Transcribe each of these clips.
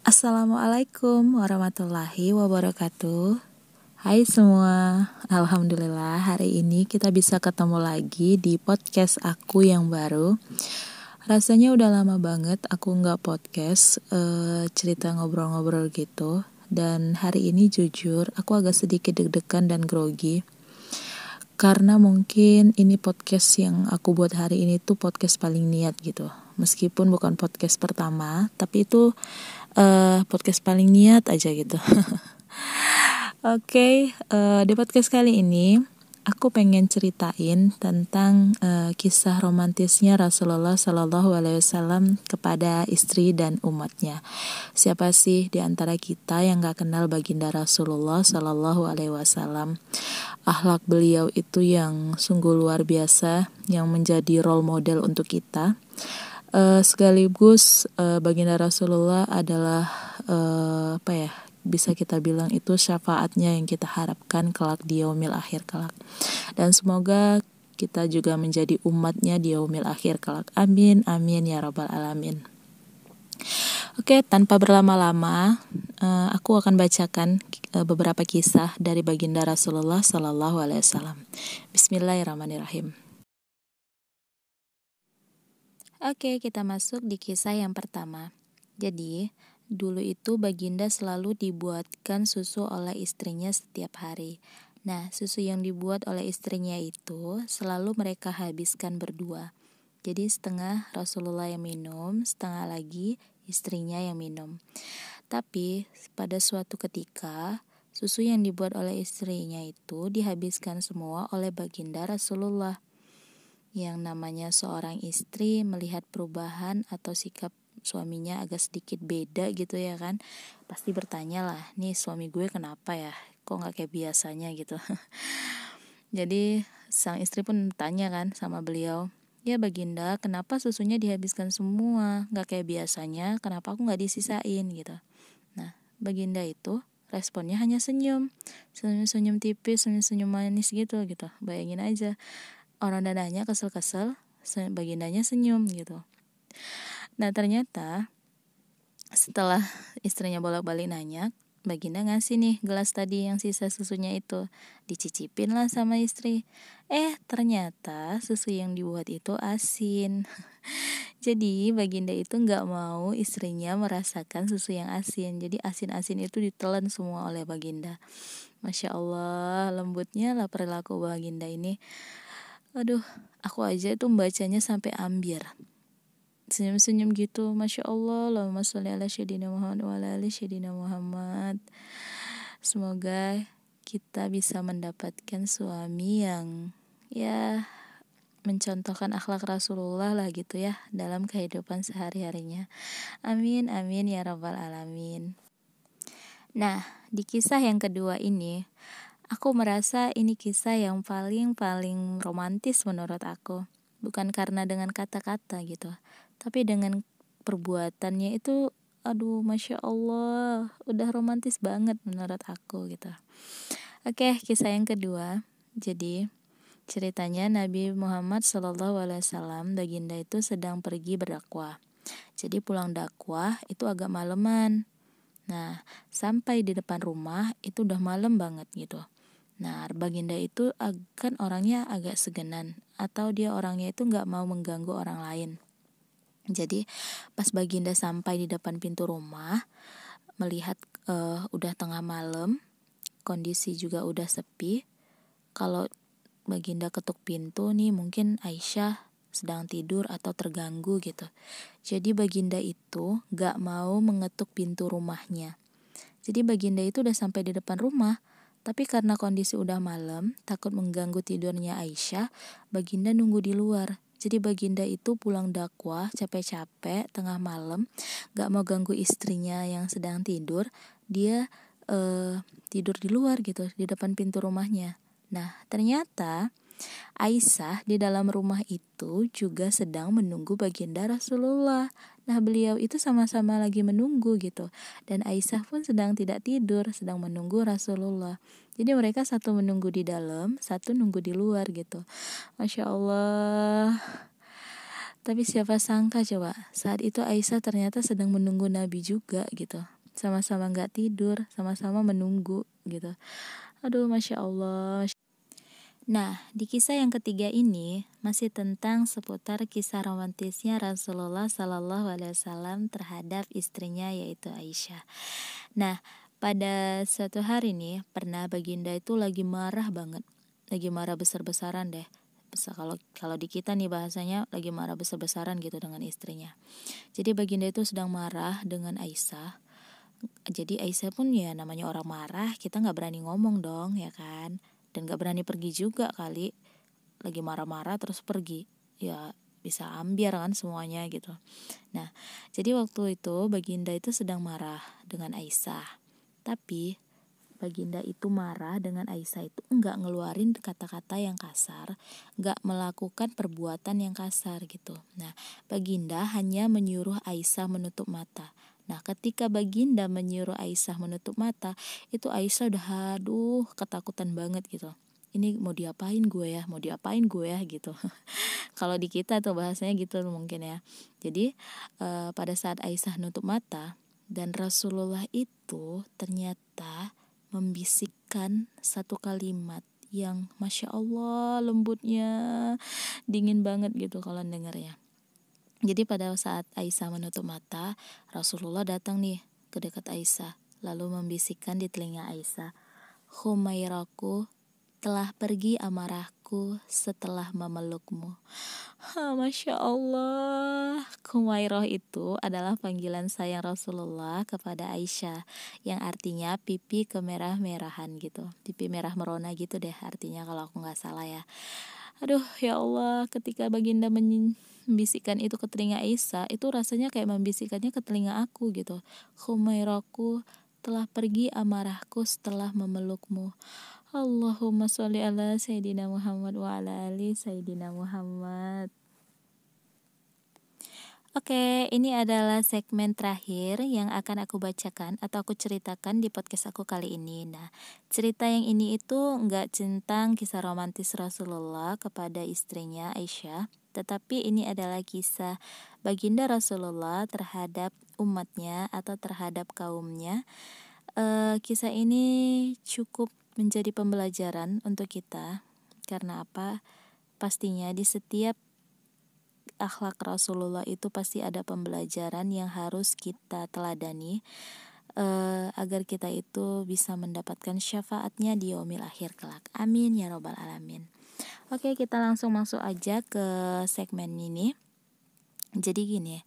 Assalamualaikum warahmatullahi wabarakatuh. Hai semua, alhamdulillah hari ini kita bisa ketemu lagi di podcast aku yang baru. Rasanya udah lama banget aku nggak podcast, cerita ngobrol-ngobrol gitu. Dan hari ini jujur aku agak sedikit deg-degan dan grogi. Karena mungkin ini podcast yang aku buat hari ini tuh podcast paling niat gitu. Meskipun bukan podcast pertama, tapi itu podcast paling niat aja gitu. Oke, di podcast kali ini aku pengen ceritain tentang kisah romantisnya Rasulullah Shallallahu Alaihi Wasallam kepada istri dan umatnya. Siapa sih di antara kita yang gak kenal baginda Rasulullah Shallallahu Alaihi Wasallam? Akhlak beliau itu yang sungguh luar biasa, yang menjadi role model untuk kita. Sekaligus baginda Rasulullah adalah bisa kita bilang itu syafaatnya yang kita harapkan kelak di yaumil akhir kelak, dan semoga kita juga menjadi umatnya di yaumil akhir kelak. Amin amin ya rabbal alamin. Oke, tanpa berlama-lama aku akan bacakan beberapa kisah dari baginda Rasulullah Sallallahu Alaihi Wasallam. Bismillahirrahmanirrahim. Oke, kita masuk di kisah yang pertama. Jadi, dulu itu baginda selalu dibuatkan susu oleh istrinya setiap hari. Nah, susu yang dibuat oleh istrinya itu selalu mereka habiskan berdua. Jadi setengah Rasulullah yang minum, setengah lagi istrinya yang minum. Tapi pada suatu ketika, susu yang dibuat oleh istrinya itu dihabiskan semua oleh baginda Rasulullah. Yang namanya seorang istri melihat perubahan atau sikap suaminya agak sedikit beda gitu ya kan, pasti bertanya lah, nih suami gue kenapa ya, kok gak kayak biasanya gitu. Jadi sang istri pun tanya kan sama beliau, ya baginda, kenapa susunya dihabiskan semua, gak kayak biasanya, kenapa aku gak disisain gitu. Nah, baginda itu responnya hanya senyum tipis, senyum manis gitu. Bayangin aja, orang dadanya kesel-kesel, bagindanya senyum gitu. Nah ternyata setelah istrinya bolak-balik nanya, baginda ngasih nih gelas tadi yang sisa susunya itu, dicicipin lah sama istri. Ternyata susu yang dibuat itu asin. Jadi baginda itu gak mau istrinya merasakan susu yang asin. Jadi asin-asin itu ditelan semua oleh baginda. Masya Allah, lembutnya lah perilaku baginda ini. Aduh, aku aja itu membacanya sampai ambyar. Senyum-senyum gitu, Masya Allah. Allahumma sholli ala sayyidina Muhammad wa ala ali sayyidina Muhammad. Semoga kita bisa mendapatkan suami yang ya mencontohkan akhlak Rasulullah lah gitu ya dalam kehidupan sehari-harinya. Amin amin ya rabbal alamin. Nah, di kisah yang kedua ini, aku merasa ini kisah yang paling romantis menurut aku. Bukan karena dengan kata-kata gitu, tapi dengan perbuatannya itu, aduh Masya Allah, udah romantis banget menurut aku gitu. Oke, kisah yang kedua. Jadi ceritanya Nabi Muhammad SAW, baginda itu sedang pergi berdakwah. Jadi pulang dakwah itu agak maleman. Nah, sampai di depan rumah itu udah malam banget gitu. Nah, baginda itu kan orangnya agak segenan, atau dia orangnya itu gak mau mengganggu orang lain. Jadi pas baginda sampai di depan pintu rumah, melihat udah tengah malam, kondisi juga udah sepi. Kalau baginda ketuk pintu nih, mungkin Aisyah sedang tidur atau terganggu gitu. Jadi baginda itu gak mau mengetuk pintu rumahnya. Jadi baginda itu udah sampai di depan rumah, tapi karena kondisi udah malam, takut mengganggu tidurnya Aisyah, baginda nunggu di luar. Jadi baginda itu pulang dakwah, capek-capek, tengah malam, gak mau ganggu istrinya yang sedang tidur, dia tidur di luar gitu, di depan pintu rumahnya. Nah, ternyata Aisyah di dalam rumah itu juga sedang menunggu baginda Rasulullah. Nah, beliau itu sama-sama lagi menunggu gitu. Dan Aisyah pun sedang tidak tidur, sedang menunggu Rasulullah. Jadi mereka satu menunggu di dalam, satu nunggu di luar gitu. Masya Allah. Tapi siapa sangka coba, saat itu Aisyah ternyata sedang menunggu Nabi juga gitu. sama-sama nggak tidur, sama-sama menunggu gitu. Aduh, Masya Allah. Nah, di kisah yang ketiga ini masih tentang seputar kisah romantisnya Rasulullah Sallallahu Alaihi Wasallam terhadap istrinya yaitu Aisyah. Nah, pada suatu hari nih pernah Baginda itu lagi marah banget, lagi marah besar-besaran deh. Kalau di kita nih bahasanya lagi marah besar-besaran gitu dengan istrinya. Jadi Baginda itu sedang marah dengan Aisyah. Jadi Aisyah pun ya namanya orang marah, kita nggak berani ngomong dong ya kan, dan nggak berani pergi juga kali, lagi marah-marah terus pergi, ya bisa ambiar kan semuanya gitu. Nah, jadi waktu itu Baginda itu sedang marah dengan Aisyah, tapi Baginda itu marah dengan Aisyah itu enggak ngeluarin kata-kata yang kasar, enggak melakukan perbuatan yang kasar gitu. Nah, Baginda hanya menyuruh Aisyah menutup mata. Nah, ketika Baginda menyuruh Aisyah menutup mata, itu Aisyah udah aduh ketakutan banget gitu. Ini mau diapain gue ya, mau diapain gue ya gitu. Kalau di kita tuh bahasanya gitu mungkin ya. Jadi pada saat Aisyah nutup mata dan Rasulullah itu ternyata membisikkan satu kalimat yang Masya Allah lembutnya, dingin banget gitu kalau dengarnya. Jadi pada saat Aisyah menutup mata, Rasulullah datang nih ke dekat Aisyah, lalu membisikkan di telinga Aisyah, Khumairaku, telah pergi amarahku setelah memelukmu. Masya Allah. Khumairah itu adalah panggilan sayang Rasulullah kepada Aisyah, yang artinya pipi kemerah-merahan gitu, pipi merah merona gitu deh artinya kalau aku gak salah ya. Aduh ya Allah, ketika Baginda membisikkan itu ke telinga Aisyah, itu rasanya kayak membisikannya ke telinga aku gitu. Khumairaku, telah pergi amarahku setelah memelukmu. Allahumma sholli ala Sayyidina Muhammad wa ala ali Sayyidina Muhammad. Oke, ini adalah segmen terakhir yang akan aku bacakan atau aku ceritakan di podcast aku kali ini. Nah, cerita yang ini itu nggak tentang kisah romantis Rasulullah kepada istrinya Aisyah, tetapi ini adalah kisah Baginda Rasulullah terhadap umatnya atau terhadap kaumnya. Kisah ini cukup menjadi pembelajaran untuk kita. Karena apa? Pastinya di setiap akhlak Rasulullah itu pasti ada pembelajaran yang harus kita teladani, agar kita itu bisa mendapatkan syafaatnya di yaumil akhir kelak. Amin ya robbal alamin. Oke, kita langsung masuk aja ke segmen ini. Jadi gini,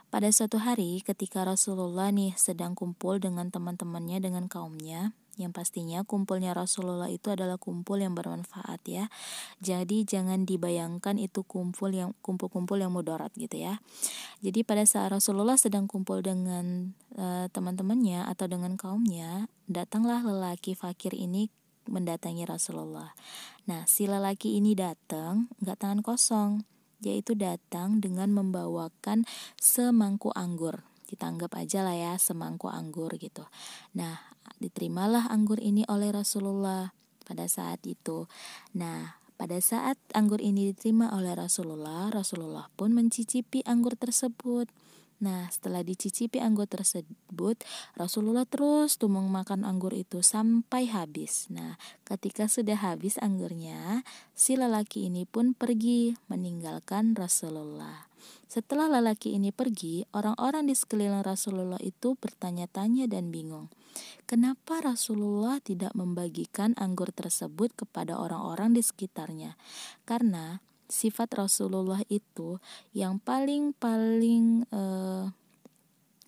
pada suatu hari ketika Rasulullah nih sedang kumpul dengan teman-temannya, dengan kaumnya, yang pastinya kumpulnya Rasulullah itu adalah kumpul yang bermanfaat ya. Jadi jangan dibayangkan itu kumpul-kumpul yang mudarat gitu ya. Jadi pada saat Rasulullah sedang kumpul dengan teman-temannya atau dengan kaumnya, datanglah lelaki fakir ini mendatangi Rasulullah. Nah, si lelaki ini datang nggak tangan kosong, yaitu datang dengan membawakan semangkuk anggur. Kita anggap aja lah ya semangkuk anggur gitu. Nah, diterimalah anggur ini oleh Rasulullah pada saat itu. Nah, pada saat anggur ini diterima oleh Rasulullah, Rasulullah pun mencicipi anggur tersebut. Nah, setelah dicicipi anggur tersebut, Rasulullah terus tuh memakan anggur itu sampai habis. Nah, ketika sudah habis anggurnya, si lelaki ini pun pergi meninggalkan Rasulullah. Setelah lelaki ini pergi, orang-orang di sekeliling Rasulullah itu bertanya-tanya dan bingung. Kenapa Rasulullah tidak membagikan anggur tersebut kepada orang-orang di sekitarnya? Karena sifat Rasulullah itu yang paling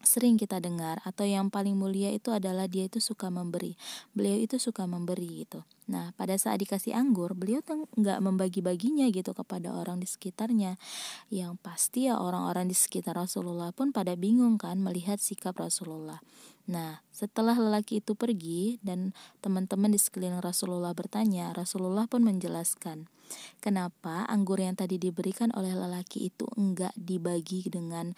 sering kita dengar atau yang paling mulia itu adalah dia itu suka memberi. Beliau itu suka memberi gitu. Nah, pada saat dikasih anggur, beliau tuh nggak membagi-baginya gitu kepada orang di sekitarnya. Yang pasti ya orang-orang di sekitar Rasulullah pun pada bingung kan melihat sikap Rasulullah. Nah, setelah lelaki itu pergi dan teman-teman di sekeliling Rasulullah bertanya, Rasulullah pun menjelaskan kenapa anggur yang tadi diberikan oleh lelaki itu enggak dibagi dengan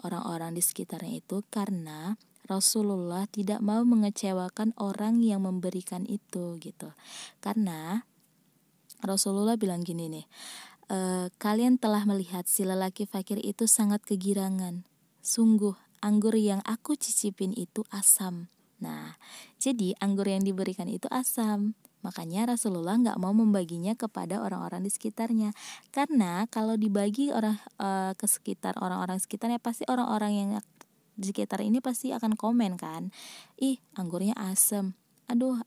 orang-orang di sekitarnya itu, karena Rasulullah tidak mau mengecewakan orang yang memberikan itu gitu. Karena Rasulullah bilang gini nih, kalian telah melihat si lelaki fakir itu sangat kegirangan. Sungguh anggur yang aku cicipin itu asam. Nah, jadi anggur yang diberikan itu asam. Makanya Rasulullah nggak mau membaginya kepada orang-orang di sekitarnya. Karena kalau dibagi ke sekitar orang-orang sekitarnya, pasti orang-orang yang di sekitar ini pasti akan komen kan, ih anggurnya asam, aduh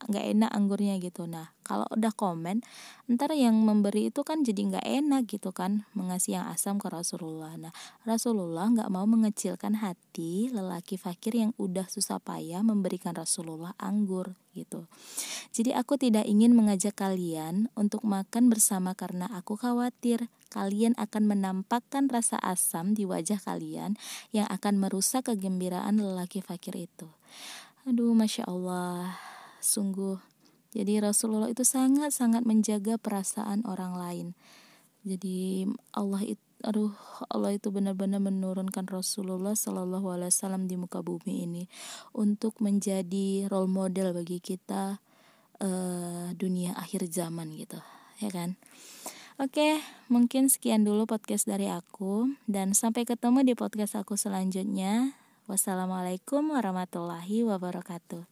nggak enak anggurnya gitu. Nah kalau udah komen, ntar yang memberi itu kan jadi nggak enak gitu kan, mengasih yang asam ke Rasulullah. Nah Rasulullah nggak mau mengecilkan hati lelaki fakir yang udah susah payah memberikan Rasulullah anggur gitu. Jadi aku tidak ingin mengajak kalian untuk makan bersama karena aku khawatir kalian akan menampakkan rasa asam di wajah kalian yang akan merusak kegembiraan lelaki fakir itu. Aduh, Masya Allah, sungguh. Jadi Rasulullah itu sangat-sangat menjaga perasaan orang lain. Jadi Allah itu benar-benar menurunkan Rasulullah Shallallahu Alaihi Wasallam di muka bumi ini untuk menjadi role model bagi kita dunia akhir zaman gitu, ya kan? Oke, mungkin sekian dulu podcast dari aku dan sampai ketemu di podcast aku selanjutnya. Wassalamualaikum warahmatullahi wabarakatuh.